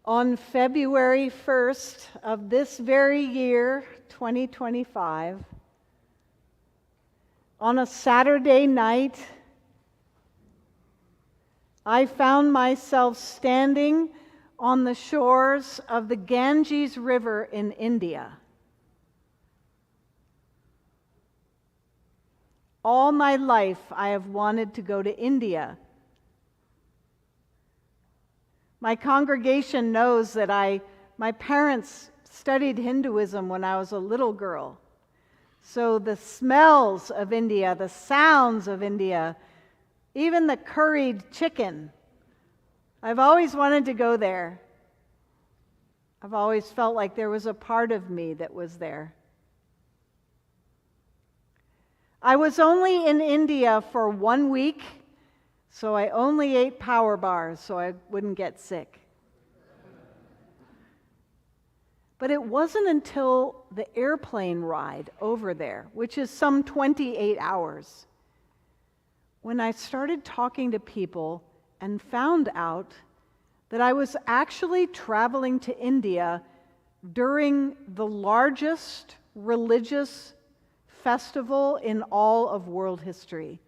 On February 1st of this very year, 2025, on a Saturday night, I found myself standing on the shores of the Ganges River in India. All my life, I have wanted to go to India. My congregation knows that my parents studied Hinduism when I was a little girl. So the smells of India, the sounds of India, even the curried chicken, I've always wanted to go there. I've always felt like there was a part of me that was there. I was only in India for 1 week, so I only ate power bars so I wouldn't get sick. But it wasn't until the airplane ride over there, which is some 28 hours, when I started talking to people and found out that I was actually traveling to India during the largest religious festival in all of world history.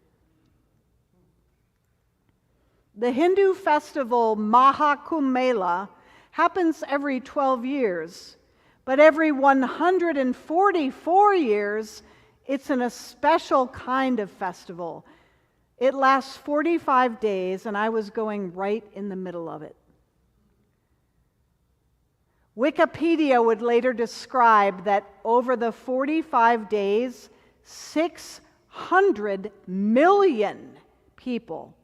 The Hindu festival Mahakumbh Mela happens every 12 years, but every 144 years, it's a special kind of festival. It lasts 45 days, and I was going right in the middle of it. Wikipedia would later describe that over the 45 days, 600 million people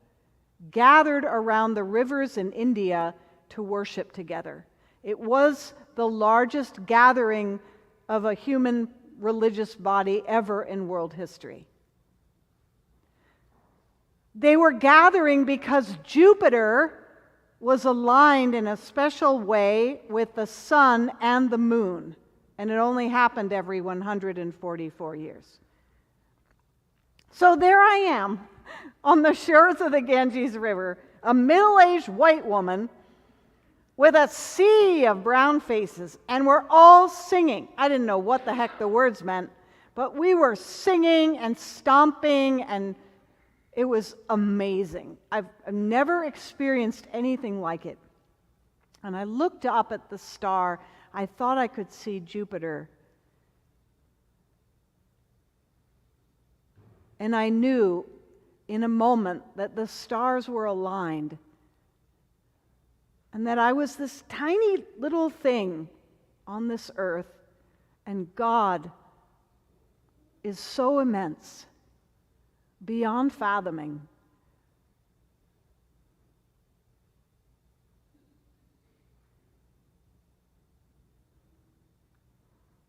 gathered around the rivers in India to worship together. It was the largest gathering of a human religious body ever in world history. They were gathering because Jupiter was aligned in a special way with the sun and the moon, and it only happened every 144 years. So there I am on the shores of the Ganges River, a middle-aged white woman with a sea of brown faces, and we're all singing. I didn't know what the heck the words meant, but we were singing and stomping, and it was amazing. I've never experienced anything like it. And I looked up at the star. I thought I could see Jupiter. And I knew in a moment that the stars were aligned and that I was this tiny little thing on this earth, and God is so immense, beyond fathoming.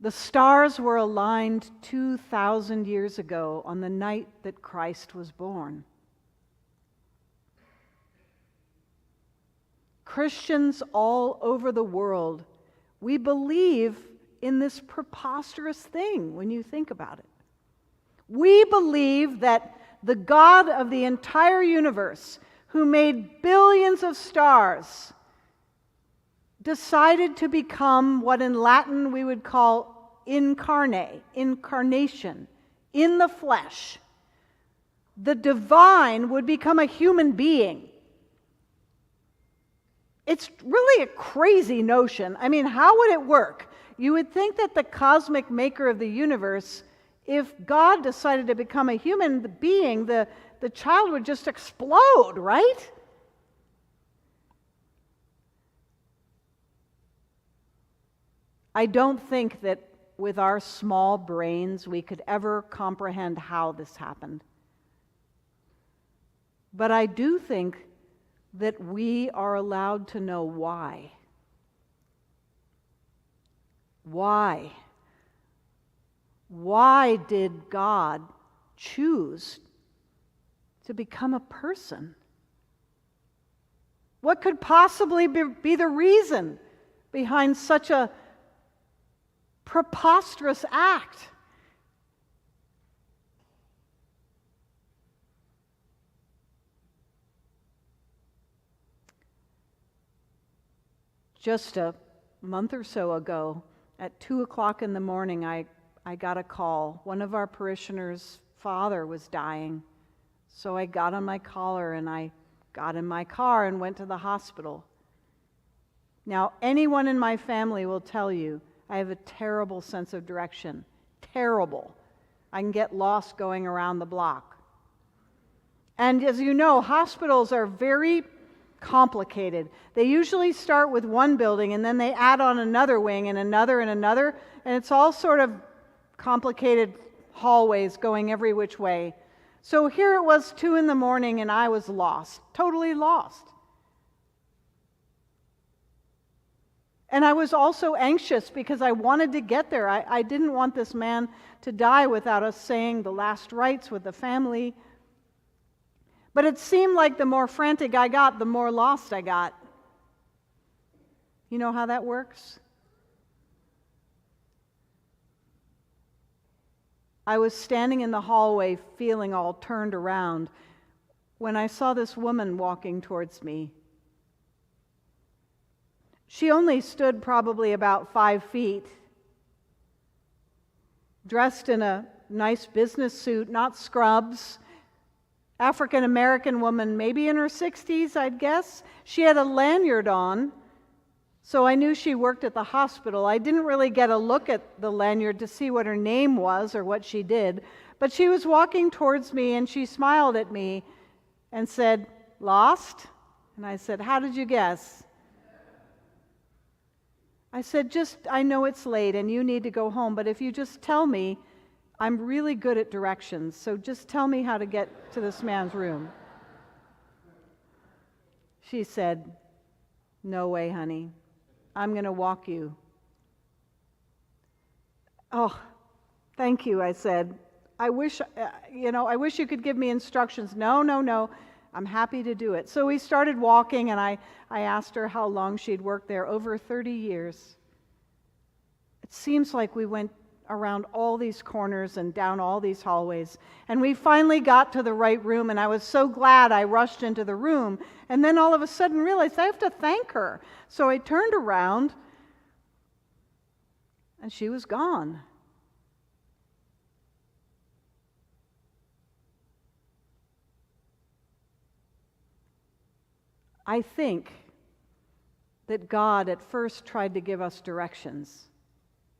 The stars were aligned 2,000 years ago on the night that Christ was born. Christians all over the world, we believe in this preposterous thing when you think about it. We believe that the God of the entire universe, who made billions of stars, decided to become what in Latin we would call incarnation, in the flesh. The divine would become a human being. It's really a crazy notion. I mean, how would it work? You would think that the cosmic maker of the universe, if God decided to become a human being, the child would just explode, right? I don't think that with our small brains we could ever comprehend how this happened. But I do think that we are allowed to know why. Why? Why did God choose to become a person? What could possibly be the reason behind such a preposterous act? Just a month or so ago, at 2 o'clock in the morning, I got a call. One of our parishioners' father was dying. So I got on my collar and I got in my car and went to the hospital. Now, anyone in my family will tell you I have a terrible sense of direction. Terrible. I can get lost going around the block. And as you know, hospitals are very complicated. They usually start with one building and then they add on another wing and another, and it's all sort of complicated hallways going every which way. So here it was 2 in the morning and I was lost, totally lost. And I was also anxious because I wanted to get there. I didn't want this man to die without us saying the last rites with the family. But it seemed like the more frantic I got, the more lost I got. You know how that works? I was standing in the hallway feeling all turned around when I saw this woman walking towards me. She only stood probably about 5 feet, dressed in a nice business suit, not scrubs. African American woman, maybe in her 60s, I'd guess. She had a lanyard on, so I knew she worked at the hospital. I didn't really get a look at the lanyard to see what her name was or what she did, but she was walking towards me and she smiled at me and said, "Lost?" And I said, "How did you guess?" I said, I know it's late and you need to go home, but if you just tell me, I'm really good at directions, so just tell me how to get to this man's room. She said, "No way, honey. I'm going to walk you." "Oh, thank you," I said. I wish you could give me instructions." No. I'm happy to do it. So we started walking, and I asked her how long she'd worked there. Over 30 years. It seems like we went around all these corners and down all these hallways. And we finally got to the right room, and I was so glad I rushed into the room. And then all of a sudden realized I have to thank her. So I turned around, and she was gone. I think that God at first tried to give us directions.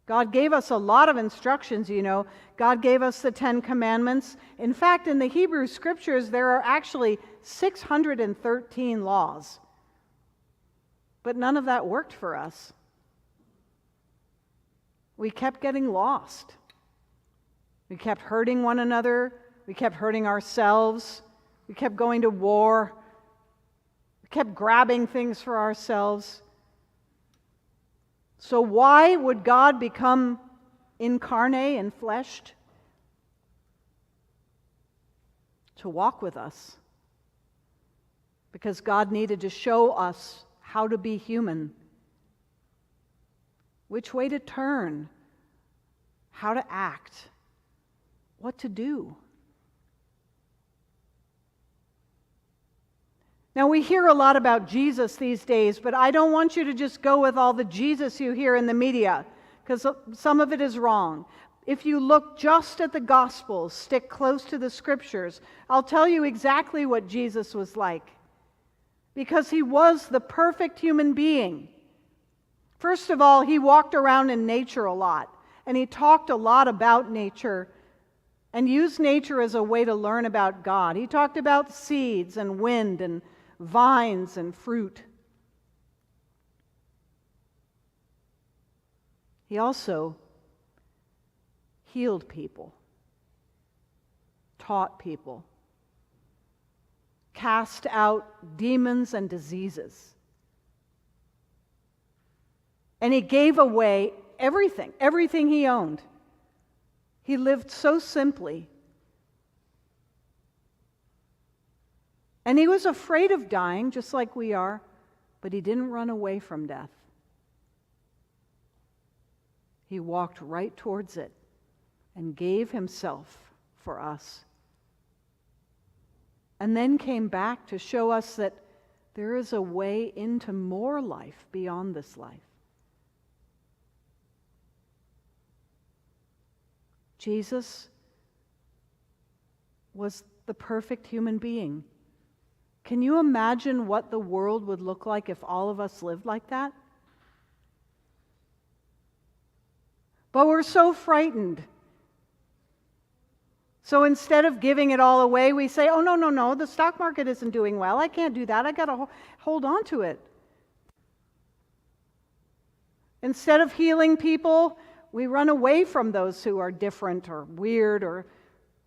God gave us a lot of instructions, you know. God gave us the 10 Commandments. In fact, in the Hebrew Scriptures, there are actually 613 laws. But none of that worked for us. We kept getting lost. We kept hurting one another. We kept hurting ourselves. We kept going to war. We kept grabbing things for ourselves. So why would God become incarnate and fleshed? To walk with us. Because God needed to show us how to be human. Which way to turn. How to act. What to do. Now, we hear a lot about Jesus these days, but I don't want you to just go with all the Jesus you hear in the media, because some of it is wrong. If you look just at the Gospels, stick close to the Scriptures, I'll tell you exactly what Jesus was like. Because he was the perfect human being. First of all, he walked around in nature a lot, and he talked a lot about nature and used nature as a way to learn about God. He talked about seeds and wind and vines and fruit. He also healed people, taught people, cast out demons and diseases. And he gave away everything he owned. He lived so simply. And he was afraid of dying, just like we are, but he didn't run away from death. He walked right towards it and gave himself for us. And then came back to show us that There is a way into more life beyond this life. Jesus was the perfect human being. Can you imagine what the world would look like if all of us lived like that? But we're so frightened. So instead of giving it all away, we say, oh, no, the stock market isn't doing well. I can't do that. I got to hold on to it. Instead of healing people, we run away from those who are different or weird, or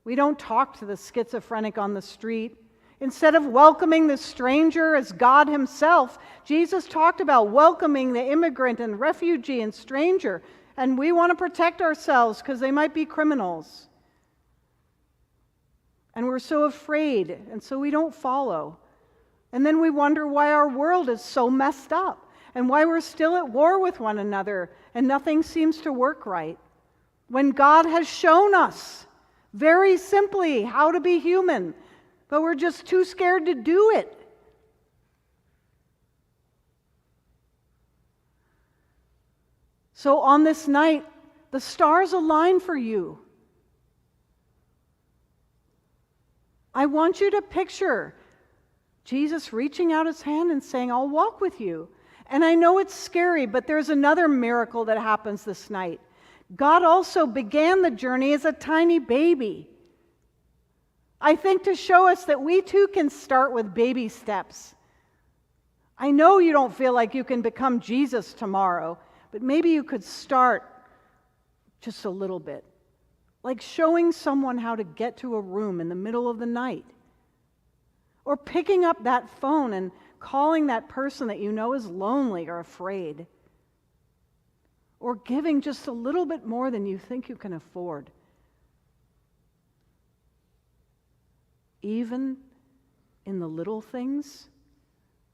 we don't talk to the schizophrenic on the street. Instead of welcoming the stranger as God himself, Jesus talked about welcoming the immigrant and refugee and stranger, and we want to protect ourselves because they might be criminals. And we're so afraid, and so we don't follow. And then we wonder why our world is so messed up, and why we're still at war with one another, and nothing seems to work right. When God has shown us, very simply, how to be human, but we're just too scared to do it. So on this night, the stars align for you. I want you to picture Jesus reaching out his hand and saying, I'll walk with you. And I know it's scary, but there's another miracle that happens this night. God also began the journey as a tiny baby. I think to show us that we too can start with baby steps. I know you don't feel like you can become Jesus tomorrow, but maybe you could start just a little bit. Like showing someone how to get to a room in the middle of the night. Or picking up that phone and calling that person that you know is lonely or afraid. Or giving just a little bit more than you think you can afford. Even in the little things,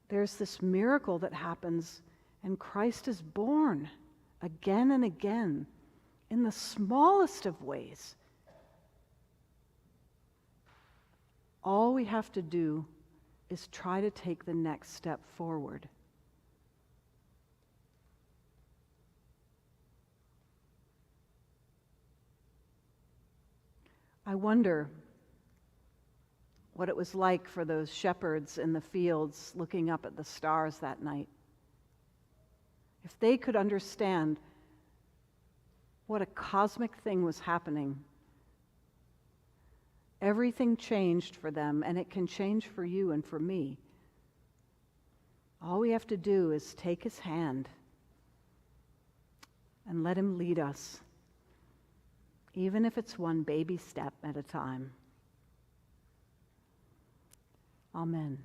there's this miracle that happens, and Christ is born again and again in the smallest of ways. All we have to do is try to take the next step forward. I wonder what it was like for those shepherds in the fields looking up at the stars that night. If they could understand what a cosmic thing was happening. Everything changed for them, and it can change for you and for me. All we have to do is take his hand and let him lead us, even if it's one baby step at a time. Amen.